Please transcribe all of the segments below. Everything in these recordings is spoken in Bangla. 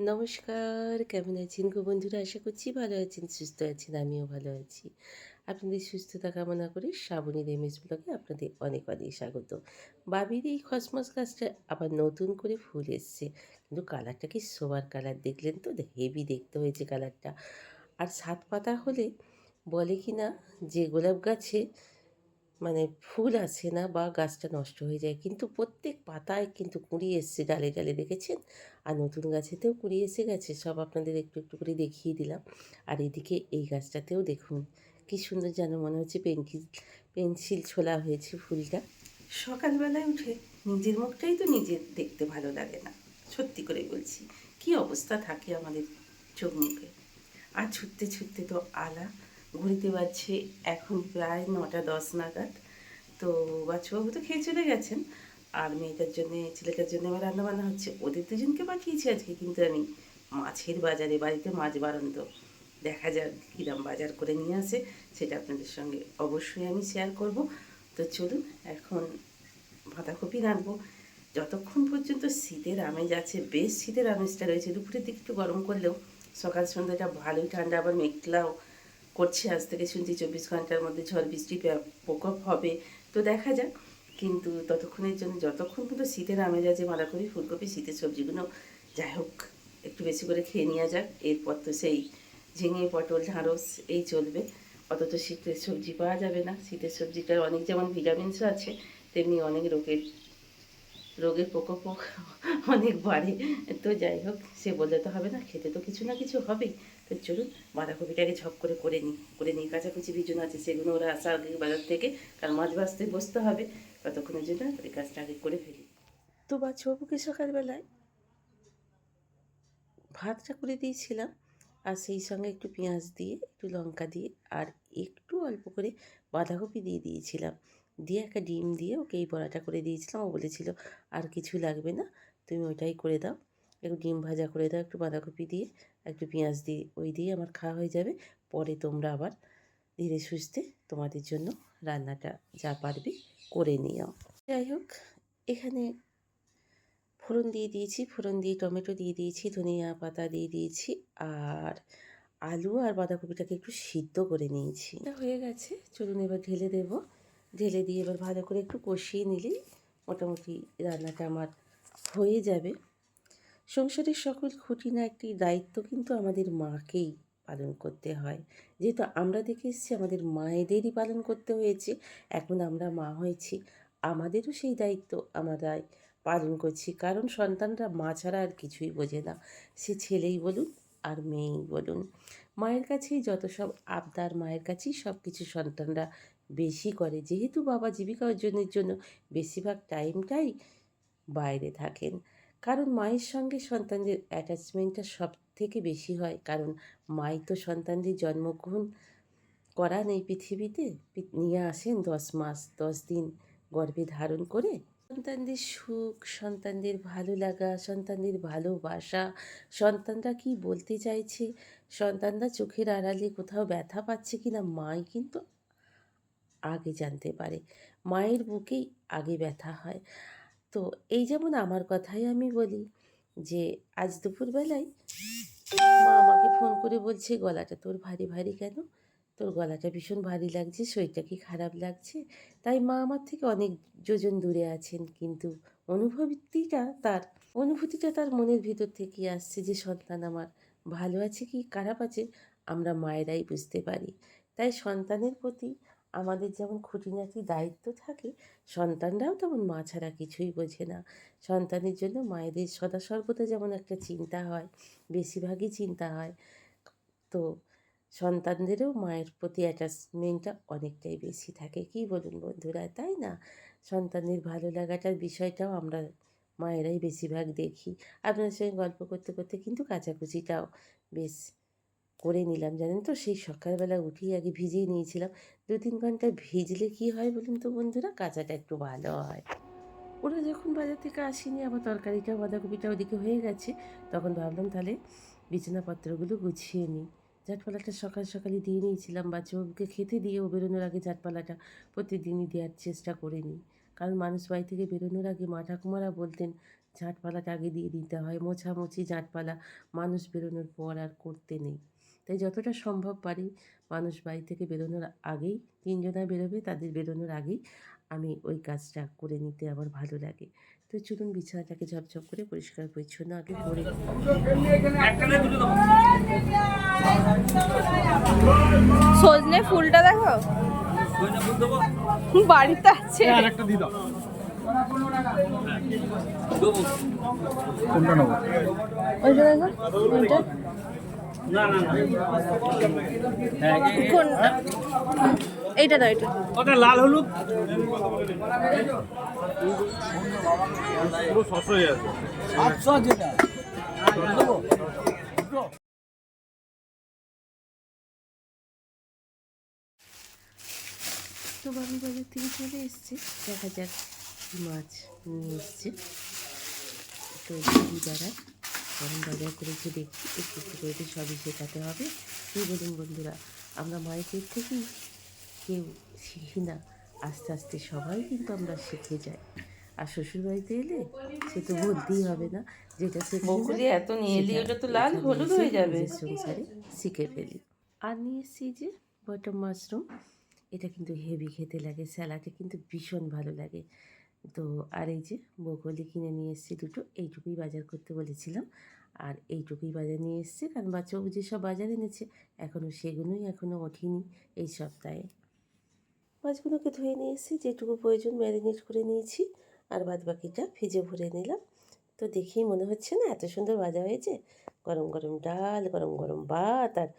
নমস্কার, কেমন আছেন গো বন্ধুরা? আশা করছি ভালো আছেন, সুস্থ আছেন। আমিও ভালো আছি। আপনাদের সুস্থতা কামনা করে শ্রাবণীর এমএস ব্লগে আপনাদের অনেক অনেক স্বাগত। বাবির এই কসমস গাছটা আবার নতুন করে ফুল এসছে। কিন্তু কালারটা কি সোবার কালার দেখলেন তো? হেভি দেখতে হয়েছে কালারটা। আর ৭ পাতা হলে বলে কি না যে গোলাপ গাছে মানে ফুল আসে না বা গাছটা নষ্ট হয়ে যায়, কিন্তু প্রত্যেক পাতায় কিন্তু কুঁড়ি এসছে, ডালে ডালে দেখেছেন। আর নতুন গাছেতেও কুঁড়ি এসে গেছে, সব আপনাদের একটু একটু করে দেখিয়ে দিলাম। আর এদিকে এই গাছটাতেও দেখুন কি সুন্দর, যেন মনে হচ্ছে পেন্সিল ছোলা হয়েছে ফুলটা। সকালবেলায় উঠে নিজের মুখটাই তো নিজের দেখতে ভালো লাগে না, সত্যি করে বলছি। কি অবস্থা থাকে আমাদের চোখ মুখে। আর ছুটতে ছুটতে তো আলা, ঘুরিতে বাজছে এখন প্রায় ৯টা ১০ নাগাদ। তো বাচ্চাবাবু তো খেয়ে চলে গেছেন, আর মেয়েটার জন্যে ছেলেটার জন্য আবার রান্নাবান্না হচ্ছে। ওদের দুজনকে পাঠিয়েছি আজকে, কিন্তু আমি মাছের বাজারে, বাড়িতে মাছ বাড়ন্ত, দেখা যাক কীরকম বাজার করে নিয়ে আসে, সেটা আপনাদের সঙ্গে অবশ্যই আমি শেয়ার করব। তো চলুন এখন বাঁধাকপি রাঁধবো। যতক্ষণ পর্যন্ত শীতের আমেজ আছে, বেশ শীতের আমেজটা রয়েছে। দুপুরের দিকে একটু গরম করলেও সকাল সন্ধ্যাটা ভালোই ঠান্ডা, আবার মেঘলাও করছে। আজ থেকে শুনছি ২৪ ঘন্টার মধ্যে ঝড় বৃষ্টি প্রকোপ হবে। তো দেখা যাক। কিন্তু ততক্ষণের জন্য, যতক্ষণ পর্যন্ত শীতের আমেজ আছে, বাঁধাকপি ফুলকপি শীতের সবজিগুলো যাই হোক একটু বেশি করে খেয়ে নেওয়া যাক। এরপর তো সেই ঝিঙে পটল ঢ্যাঁড়স এই চলবে। অত তো শীতের সবজি পাওয়া যাবে না। শীতের সবজিটার অনেক যেমন ভিটামিনসও আছে, তেমনি অনেক রোগের প্রকোপও অনেক বাড়ে। তো যাই হোক, সে বললে তো হবে না, খেতে তো কিছু না কিছু হবেই। তো চলুন বাঁধাকপিটাকে ঝপ করে নিই কাঁচাকুচি ভিজুন আছে, সেগুলো ওরা আসা আগে বাজার থেকে, কারণ মাছ ভাজতে বসতে হবে। ততক্ষণের জন্য ওই কাজটা আগে করে ফেলি। তো বাচ্চাবাবুকে সকালবেলায় ভাতটা করে দিয়েছিলাম, আর সেই সঙ্গে একটু পেঁয়াজ দিয়ে, একটু লঙ্কা দিয়ে, আর একটু অল্প করে বাঁধাকপি দিয়ে দিয়েছিলাম। দিয়ে একটা ডিম দিয়ে ওকে এই বড়াটা করে দিয়েছিলাম। ও বলেছিল আর কিছু লাগবে না, তুমি ওইটাই করে দাও, একটু ডিম ভাজা করে দাও একটু বাঁধাকপি দিয়ে, একটু পেঁয়াজ দিয়ে, ওই দিয়ে আমার খাওয়া হয়ে যাবে। পরে তোমরা আবার ধীরে সুস্থে তোমাদের জন্য রান্নাটা যা পারবে করে নিও। যাই হোক, এখানে ফোড়ন দিয়ে দিয়েছি, ফোড়ন দিয়ে টমেটো দিয়ে দিয়েছি, ধনিয়া পাতা দিয়ে দিয়েছি, আর আলু আর বাঁধাকপিটাকে একটু সিদ্ধ করে নিয়েছি। এটা হয়ে গেছে, চলুন এবার ঢেলে দেবো। ঢেলে দিয়ে এবার ভালো করে একটু কষিয়ে নিলেই মোটামুটি রান্নাটা আমার হয়ে যাবে। সংসারের সকল খুঁটিনাটি দায়িত্ব কিন্তু আমাদের মাকেই পালন করতে হয়। যেহেতু আমরা দেখে এসেছি আমাদের মায়েদেরই পালন করতে হয়েছে, এখন আমরা মা হয়েছি, আমাদেরও সেই দায়িত্ব আমরাই পালন করছি। কারণ সন্তানরা মা ছাড়া আর কিছুই বোঝে না, সে ছেলেই বলুন আর মেয়েই বলুন। মায়ের কাছেই যত সব আবদার, মায়ের কাছেই সব কিছু সন্তানরা বেশি করে। যেহেতু বাবা জীবিকা অর্জনের জন্য বেশিরভাগ টাইমটাই বাইরে থাকেন, কারণ মায়ের সঙ্গে সন্তানদের অ্যাটাচমেন্টটা সব থেকে বেশি হয়। কারণ মাই তো সন্তানদের জন্মগ্রহণ করান এই পৃথিবীতে, নিয়ে আসেন 10 মাস 10 দিন গর্ভে ধারণ করে। সন্তানদের সুখ, সন্তানদের ভালো লাগা, সন্তানদের ভালোবাসা, সন্তানরা কী বলতে চাইছে, সন্তানরা চোখের আড়ালে কোথাও ব্যথা পাচ্ছে কি না, মাই কিন্তু আগে জানতে পারে। মায়ের বুকেই আগে ব্যথা হয়। তো এই যেমন আমার কথাই আমি বলি, যে আজ দুপুরবেলায় মা আমাকে ফোন করে বলছে, গলাটা তোর ভারী ভারী কেন? তোর গলাটা ভীষণ ভারী লাগছে, শরীরটা কি খারাপ লাগছে? তাই মা আমার থেকে অনেক যোজন দূরে আছেন, কিন্তু অনুভূতিটা তার মনের ভিতর থেকে আসছে, যে সন্তান আমার ভালো আছে কি খারাপ আছে আমরা মায়েরাই বুঝতে পারি। তাই সন্তানের প্রতি আমাদের যেমন খুঁটিনাটি দায়িত্ব থাকে, সন্তানরাও তেমন মা ছাড়া কিছুই বোঝে না। সন্তানের জন্য মায়েদের সদা সর্বদা যেমন একটা চিন্তা হয়, বেশিরভাগই চিন্তা হয়। তো সন্তানদেরও মায়ের প্রতি অ্যাটাচমেন্টটা অনেকটাই বেশি থাকে, কী বলুন বন্ধুরা, তাই না? সন্তানের ভালো লাগাটার বিষয়টাও আমরা মায়েরাই বেশিরভাগ দেখি। আপনার সঙ্গে গল্প করতে করতে কিন্তু কাচাকুচিটাও বেশ করে নিলাম, জানেন তো। সেই সকালবেলা উঠেই আগে ভিজিয়ে নিয়েছিলাম। ২-৩ ঘন্টা ভিজলে কী হয় বলুন তো বন্ধুরা, কাচাটা একটু ভালো হয়। ওরা যখন বাজার থেকে আসেনি, আবার তরকারিটাও বাঁধাকপিটা ওদিকে হয়ে গেছে, তখন ভাবলাম তাহলে বিছানাপত্রগুলো গুছিয়ে নিই। ঝাঁটপালাটা সকাল সকালই দিয়ে নিয়েছিলাম, বাচ্চাবাবুকে খেতে দিয়ে ও বেরোনোর আগে ঝাঁটপালাটা প্রতিদিনই দেওয়ার চেষ্টা করে নিই। কারণ মানুষ বাড়ি থেকে বেরোনোর আগে মা ঠাকুমারা বলতেন ঝাঁটপালাটা আগে দিয়ে দিতে হয়, মোছামুছি ঝাঁটপালা মানুষ বেরোনোর পর আর করতে নেই। তাই যতটা সম্ভব পারি মানুষ বাড়ি থেকে বেরোনোর আগেই, ৩ জনা বেরোবে তাদের বেরোনোর আগেই আমি ওই কাজটা করে নিতে আমার ভালো লাগে। তো চলুন বিছানাটাকে ঝপঝপ করে পরিষ্কার পরিচ্ছন্ন আগে করে নিই। সজনে ফুলটা দেখো বাড়িতে আছে। কোনটা নেবো? ওইটা দেখো ওইটা কোনটা? এইটা দাও, এটা ওটা লাল হলুদ পুরো শস হয়ে আছে। আচ্ছা যেটা তো বাবু বাজার থেকে চলে এসছে, দেখা যাক কী মাছ নিয়ে এসছে। তো দিদি দ্বারা গরম বাজার করেছে দেখছি, একটু একটু করে তো সবই শেখাতে হবে। কী বলুন বন্ধুরা, আমরা মায়ের পেট থেকেই কেউ শিখি না, আস্তে আস্তে সবাই কিন্তু আমরা শিখে যাই। আর শ্বশুরবাড়িতে এলে সে তো বলতেই হবে না, যেটা সে বকুলি এত নিয়ে এলি, ওটা তো লাল হলুদ হয়ে যাবে। সংসারে শিখে ফেলি। আর নিয়ে এসছি যে বটম মাশরুম, এটা কিন্তু হেভি খেতে লাগে, স্যালাডে কিন্তু ভীষণ ভালো লাগে। তো আর এই যে বকুলি কিনে নিয়ে এসেছি দুটো, এইটুকুই বাজার করতে বলেছিলাম। আর এইটুকুই বাজার নিয়ে এসেছি, কারণ বাচ্চাবাবু যেসব বাজার এনেছে এখনও সেগুলোই এখনও ওঠেনি এই সপ্তাহে। মাছগুলোকে ধুয়ে নিয়ে এসেছি, যেটুকু প্রয়োজন ম্যারিনেট করে নিয়েছি, আর বাদ বাকিটা ফ্রিজে ভরে নিলাম। তো দেখেই মনে হচ্ছে না এত সুন্দর ভাজা হয়েছে, গরম গরম ডাল, গরম গরম ভাত, আর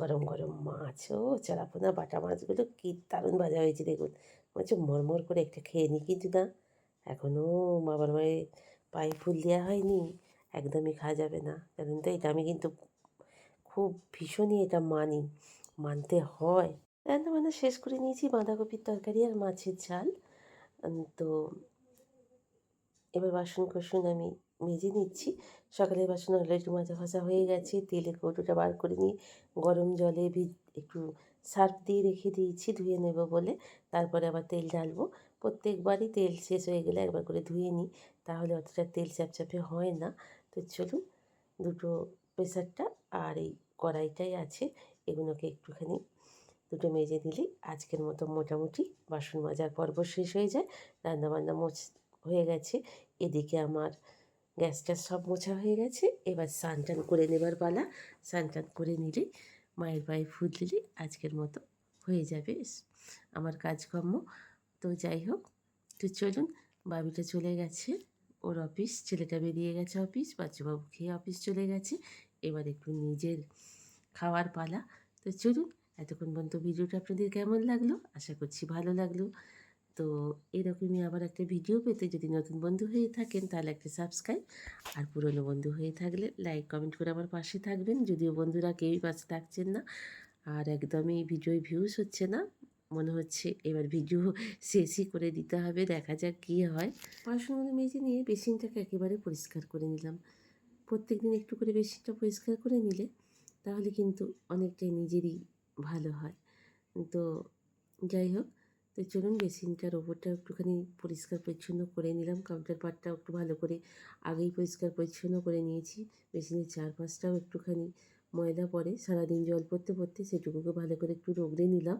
গরম গরম মাছ। ও চারাপোনা বাটা মাছগুলো কী দারুণ ভাজা হয়েছে দেখুন, মনে হচ্ছে মরমর করে একটা খেয়ে নিই, কিন্তু না, এখনও বাবার মায়ের পায়ে ফুল দেওয়া হয়নি, একদমই খাওয়া যাবে না। জানেন তো, এটা আমি কিন্তু খুব ভীষণই এটা মানি, মানতে হয়। রান্নাবান্না শেষ করে নিয়েছি, বাঁধাকপির তরকারি আর মাছের ঝাল। তো এবার বাসন কোসন আমি মেজে নিচ্ছি। সকালের বাসন অলরেডি মাজা ভাজা হয়ে গেছে, তেলে কৌটোটা বার করে নিয়ে গরম জলে একটু সার্ফ দিয়ে রেখে দিয়েছি ধুয়ে নেব বলে। তারপরে আবার তেল ঢালবো। প্রত্যেকবারই তেল শেষ হয়ে গেলে একবার করে ধুয়ে নিই, তাহলে অতটা তেল চাপচাপে হয় না। তো চলুন, দুটো প্রেসারটা আর এই কড়াইটাই আছে, এগুলোকে একটুখানি দুটো মেজে দিলেই আজকের মতো মোটামুটি বাসন মাজার পর্ব শেষ হয়ে যায়। রান্নাবান্না হয়ে গেছে, এদিকে আমার গ্যাসটা সব মোছা হয়ে গেছে। এবার স্নান টান করে নেবার পালা। স্নান টান করে নিলেই, মায়ের পায়ে ফুল দিলেই আজকের মতো হয়ে যাবে আমার কাজকর্ম। তো যাই হোক, তো চলুন, বাবিটা চলে গেছে ওর অফিস, ছেলেটা বেরিয়ে গেছে অফিস, বাচ্চাবাবু খেয়ে অফিস চলে গেছে। এবার একটু নিজের খাওয়ার পালা। তো চলুন, এতক্ষণ পর্যন্ত ভিডিওটা আপনাদের কেমন লাগলো, আশা করছি ভালো লাগলো। তো এরকমই আবার একটা ভিডিও পেতে যদি নতুন বন্ধু হয়ে থাকেন তাহলে একটা সাবস্ক্রাইব, আর পুরনো বন্ধু হয়ে থাকলে লাইক কমেন্ট করে আমার পাশে থাকবেন। যদিও বন্ধুরা কেউই পাশে থাকছেন না, আর একদমই ভিডিওয় ভিউজ হচ্ছে না, মনে হচ্ছে এবার ভিডিও শেষই করে দিতে হবে, দেখা যাক কী হয়। বাসনগুলো মেজে নিয়ে বেসিনটাকে একেবারে পরিষ্কার করে নিলাম। প্রত্যেক দিন একটু করে বেসিনটা পরিষ্কার করে নিলে তাহলে কিন্তু অনেকটাই নিজেরই ভালো হয়। তো যাই হোক, তো চলুন বেসিনটার ওপরটা একটুখানি পরিষ্কার পরিচ্ছন্ন করে নিলাম, কাউন্টার পার্টটাও একটু ভালো করে আগেই পরিষ্কার পরিচ্ছন্ন করে নিয়েছি। বেসিনের চারপাশটাও একটুখানি ময়লা পড়ে সারাদিন জল পড়তে পড়তে, সেটুকুকে ভালো করে একটু রগড়ে নিলাম।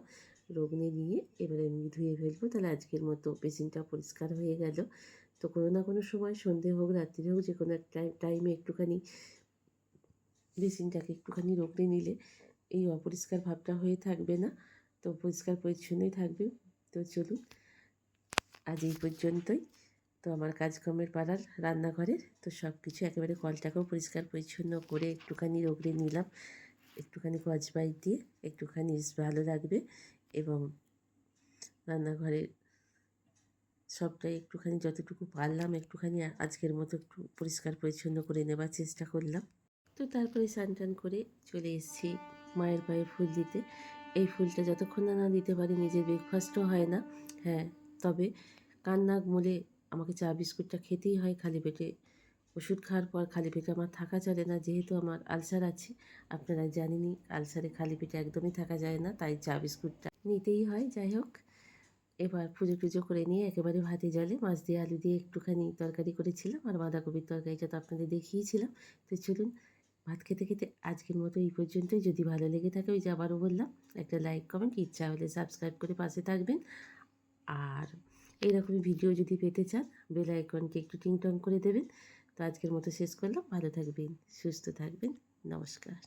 রগড়ে নিয়ে এবারে আমি ধুয়ে ফেলবো, তাহলে আজকের মতো বেসিনটা পরিষ্কার হয়ে গেল। তো কোনো না কোনো সময় সন্ধে হোক রাত্রি হোক, যে কোনো একটা টাইমে একটুখানি বেসিনটাকে একটুখানি রগড়ে নিলে এই অপরিষ্কার ভাবটা হয়ে থাকবে না, তো পরিষ্কার পরিচ্ছন্নই থাকবে। তো চলুন, আজ এই পর্যন্তই। তো আমার কাজকর্মের পাড়ার রান্নাঘরের তো সব কিছু একেবারে কলটাকেও পরিষ্কার পরিচ্ছন্ন করে একটুখানি রগড়ে নিলাম, একটুখানি স্কচব্রাইট দিয়ে একটুখানি ভালো লাগবে। এবং রান্নাঘরের সবটাই একটুখানি যতটুকু পারলাম একটুখানি আজকের মতো একটু পরিষ্কার পরিচ্ছন্ন করে নেবার চেষ্টা করলাম। তো তারপরে স্নান টান করে চলে এসেছি মায়ের পায়ে ফুল দিতে। এই ফুলটা যতক্ষণ না দিতে পারি নিজের ব্রেকফাস্টও হয় না। হ্যাঁ, তবে কান নাক মলে আমাকে চা বিস্কুটটা খেতেই হয় খালি পেটে। ওষুধ খাওয়ার পর খালি পেটে আমার থাকা চলে না, যেহেতু আমার আলসার আছে। আপনারা জানেনই আলসারে খালি পেটে একদমই থাকা যায় না, তাই চা বিস্কুটটা নিতেই হয়। যাই হোক, এবার পুজো টুজো করে নিয়ে একেবারে ভাতে জলে মাছ দিয়ে আলু দিয়ে একটুখানি তরকারি করেছিলাম, আর বাঁধাকপির তরকারিটা তো আপনাদের দেখিয়েছিলাম। তো চলুন ভাত খেতে খেতে আজকের মতো এই পর্যন্তই। যদি ভালো লেগে থাকে, ওই যে আবারও বললাম, একটা লাইক কমেন্ট, ইচ্ছা হলে সাবস্ক্রাইব করে পাশে থাকবেন। আর এইরকমই ভিডিও যদি পেতে চান, বেল আইকনকে একটু টিং টং করে দেবেন। তো আজকের মতো শেষ করলাম। ভালো থাকবেন, সুস্থ থাকবেন, নমস্কার।